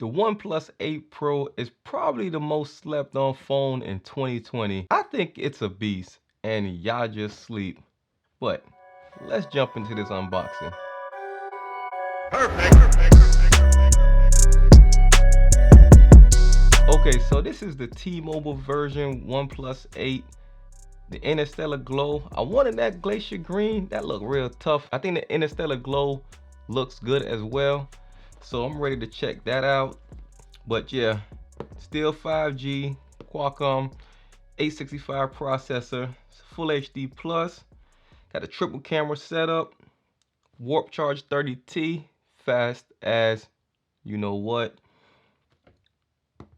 The OnePlus 8 Pro is probably the most slept on phone in 2020. I think it's a beast and y'all just sleep. But let's jump into this unboxing. Okay, so this is the T-Mobile version OnePlus 8. The Interstellar Glow. I wanted that glacier green. That looked real tough. I think the Interstellar Glow looks good as well. So I'm ready to check that out. But yeah, still 5G, Qualcomm 865 processor, full HD plus, got a triple camera setup, warp charge 30T, fast as you know what,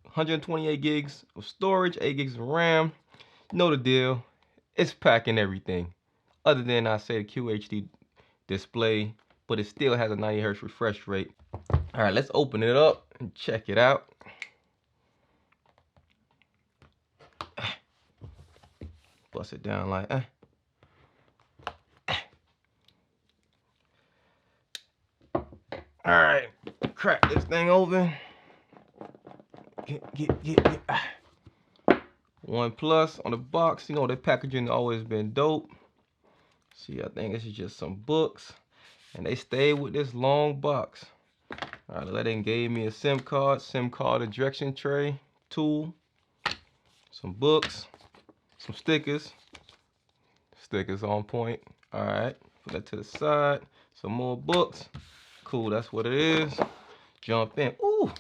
128 gigs of storage, 8 gigs of RAM, know the deal, it's packing everything. Other than I say the QHD display, but it still has a 90 Hz refresh rate. All right, let's open it up and check it out. Bust it down like All right, crack this thing open. Get. OnePlus on the box. You know, the packaging always been dope. See, I think this is just some books, and they stayed with this long box. All right, that then gave me a SIM card ejection tray tool, some books, some stickers on point. All right, put that to the side. Some more books. Cool, that's what it is. Jump in. Ooh,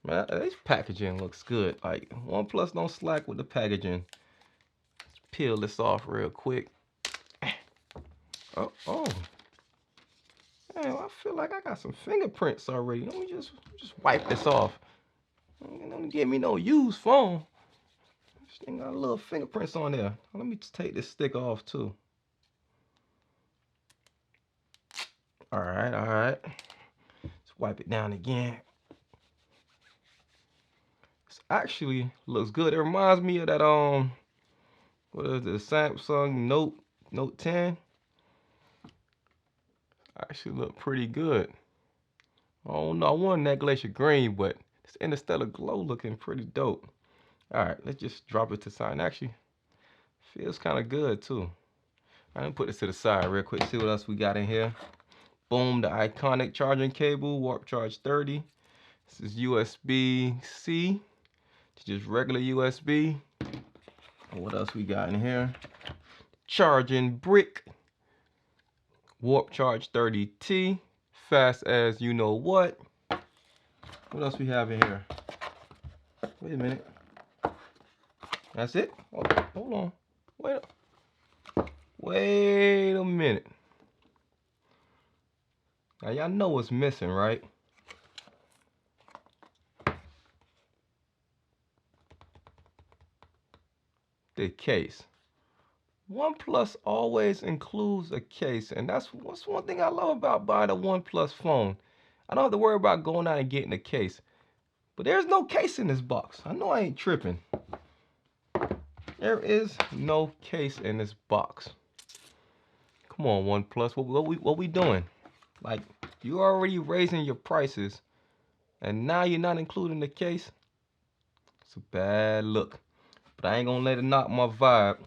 man, this packaging looks good. Like, OnePlus don't slack with the packaging. Let's peel this off real quick. Oh. Man, I feel like I got some fingerprints already. Let me just wipe this off. Don't give me no used phone. This thing got a little fingerprints on there. Let me just take this sticker off too. All right. Let's wipe it down again. This actually looks good. It reminds me of that what is it, the Samsung Note 10. Actually look pretty good. I don't know, I wanted that glacier green, but this Interstellar Glow looking pretty dope. All right, let's just drop it to the side. Actually, feels kind of good too. I'm gonna put this to the side real quick, see what else we got in here. Boom, the iconic charging cable, warp charge 30. This is USB-C, just regular USB. What else we got in here? Charging brick, warp charge 30T, fast as you know what. What else we have in here? Wait a minute. That's it? Oh, hold on. Wait a minute. Now y'all know what's missing, right? The case. OnePlus always includes a case, and that's one thing I love about buying a OnePlus phone. I don't have to worry about going out and getting a case. But there's no case in this box. I know I ain't tripping. There is no case in this box. Come on, OnePlus, what we doing? Like, you already raising your prices, and now you're not including the case? It's a bad look. But I ain't gonna let it knock my vibe.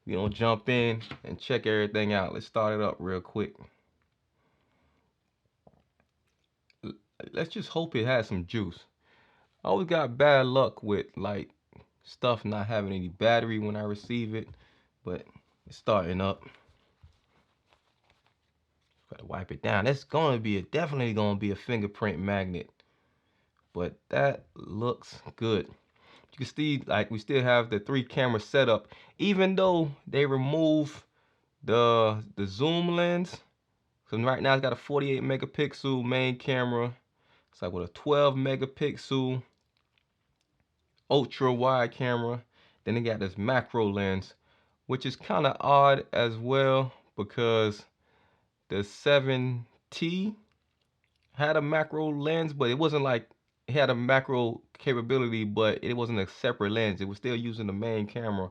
We gonna jump in and check everything out. Let's start it up real quick. Let's just hope it has some juice. I always got bad luck with like stuff not having any battery when I receive it, but it's starting up. Gotta wipe it down. That's definitely gonna be a fingerprint magnet, but that looks good. You can see like we still have the 3 camera setup, even though they remove the zoom lens. So right now it's got a 48 megapixel main camera. It's like with a 12 megapixel ultra wide camera. Then they got this macro lens, which is kind of odd as well because the 7T had a macro lens, but it wasn't like it had a macro capability, but it wasn't a separate lens. It was still using the main camera.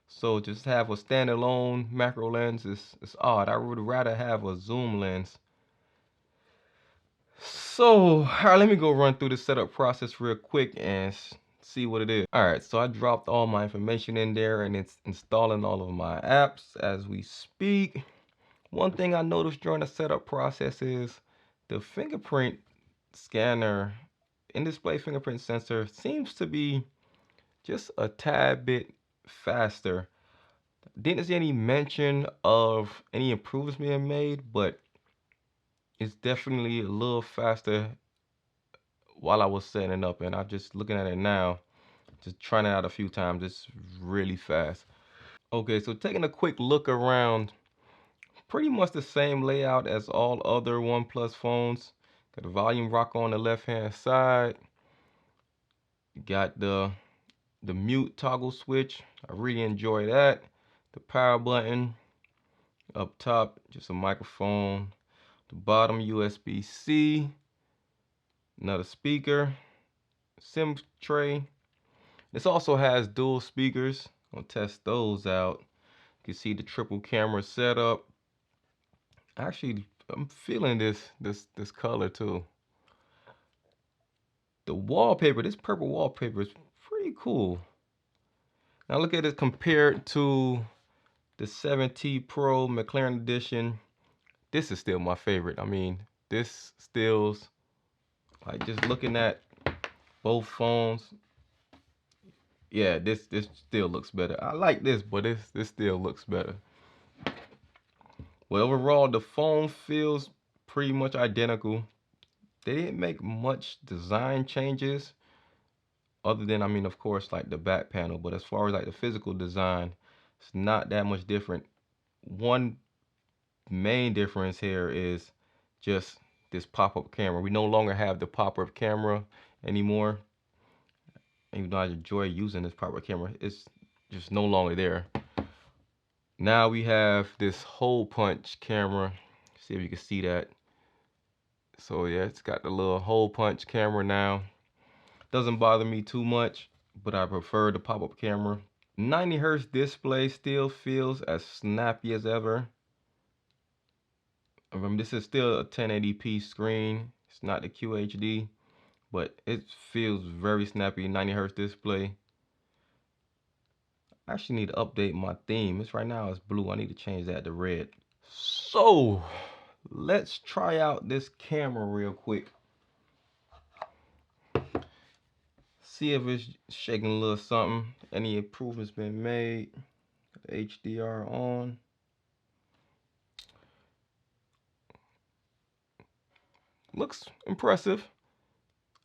So just have a standalone macro lens is odd. I would rather have a zoom lens. So, all right, let me go run through the setup process real quick and see what it is. All right, so I dropped all my information in there and it's installing all of my apps as we speak. One thing I noticed during the setup process is the fingerprint scanner, in-display fingerprint sensor seems to be just a tad bit faster. Didn't see any mention of any improvements being made, but it's definitely a little faster while I was setting it up. And I'm just looking at it now, just trying it out a few times. It's really fast. Okay, so taking a quick look around, pretty much the same layout as all other OnePlus phones. Got the volume rocker on the left hand side. Got the mute toggle switch. I really enjoy that. The power button up top, just a microphone. The bottom USB-C, another speaker, SIM tray. This also has dual speakers. I'll test those out. You can see the triple camera setup. Actually, I'm feeling this color too. The wallpaper, this purple wallpaper is pretty cool. Now look at it compared to the 7T Pro McLaren Edition. This is still my favorite. I mean, this stills, like just looking at both phones. Yeah, this still looks better. I like this, but this still looks better. Well, overall, the phone feels pretty much identical. They didn't make much design changes other than, I mean, of course, like the back panel. But as far as like the physical design, it's not that much different. One main difference here is just this pop-up camera. We no longer have the pop-up camera anymore. Even though I enjoy using this pop-up camera, it's just no longer there. Now we have this hole punch camera. See if you can see that. So yeah, it's got the little hole punch camera now. Doesn't bother me too much, but I prefer the pop-up camera. 90 hertz display still feels as snappy as ever. Remember, this is still a 1080p screen. It's not the QHD, but it feels very snappy. 90 hertz display. I actually need to update my theme. It's right now it's blue. I need to change that to red. So let's try out this camera real quick. See if it's shaking a little something. Any improvements been made. HDR on. Looks impressive.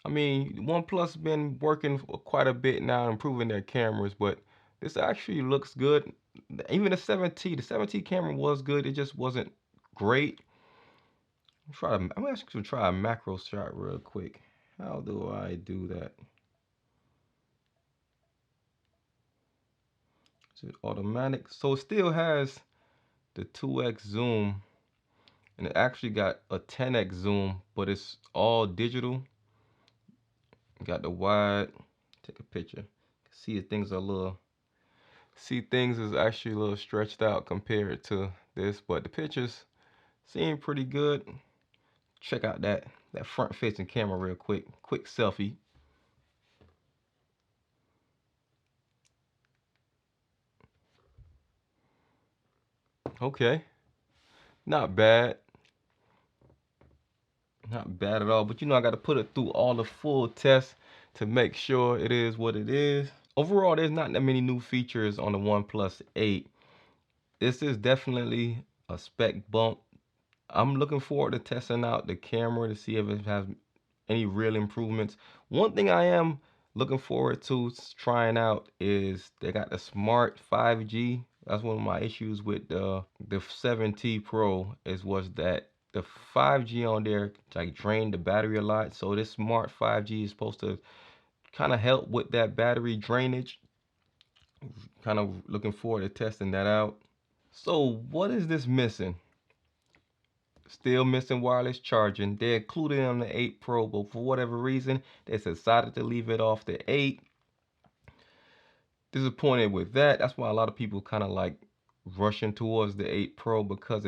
I mean, OnePlus been working for quite a bit now, improving their cameras, but this actually looks good. Even the 7T camera was good. It just wasn't great. I'm actually gonna try a macro shot real quick. How do I do that? Is it automatic? So it still has the 2x zoom, and it actually got a 10x zoom, but it's all digital. Got the wide. Take a picture. See if things are a little. See things is actually a little stretched out compared to this, but the pictures seem pretty good. Check out that front facing camera real quick. Quick selfie. Okay, not bad. Not bad at all, but you know I got to put it through all the full tests to make sure it is what it is. Overall, there's not that many new features on the OnePlus 8. This is definitely a spec bump. I'm looking forward to testing out the camera to see if it has any real improvements. One thing I am looking forward to trying out is they got the smart 5G. That's one of my issues with the 7T Pro was that the 5G on there like drained the battery a lot. So this smart 5G is supposed to kind of help with that battery drainage. Kind of looking forward to testing that out. So what is this missing? Still missing wireless charging. They included it on the 8 Pro, but for whatever reason, they decided to leave it off the 8. Disappointed with that. That's why a lot of people kind of like rushing towards the 8 Pro because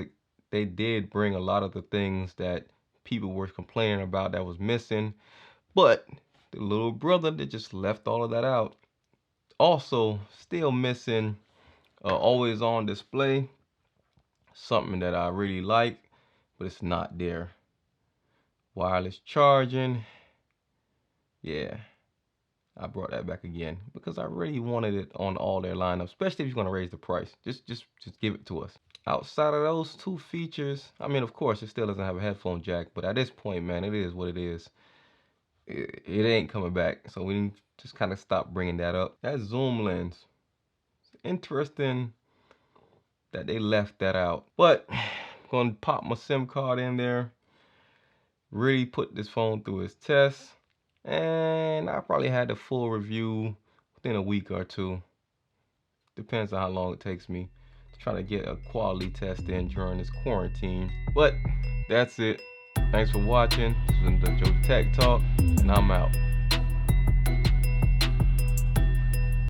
they did bring a lot of the things that people were complaining about that was missing. But the little brother that just left all of that out. Also, still missing always on display. Something that I really like, but it's not there. Wireless charging. Yeah, I brought that back again because I really wanted it on all their lineup, especially if you're gonna raise the price. Just give it to us. Outside of those two features, I mean, of course, it still doesn't have a headphone jack, but at this point, man, it is what it is. It ain't coming back, so we need to just kind of stop bringing that up. That zoom lens, it's interesting that they left that out, but I'm gonna pop my SIM card in there, really put this phone through its test, and I probably had the full review within a week or two. Depends on how long it takes me to try to get a quality test in during this quarantine. But that's it. Thanks for watching. This is the Joe Tech Talk, and I'm out.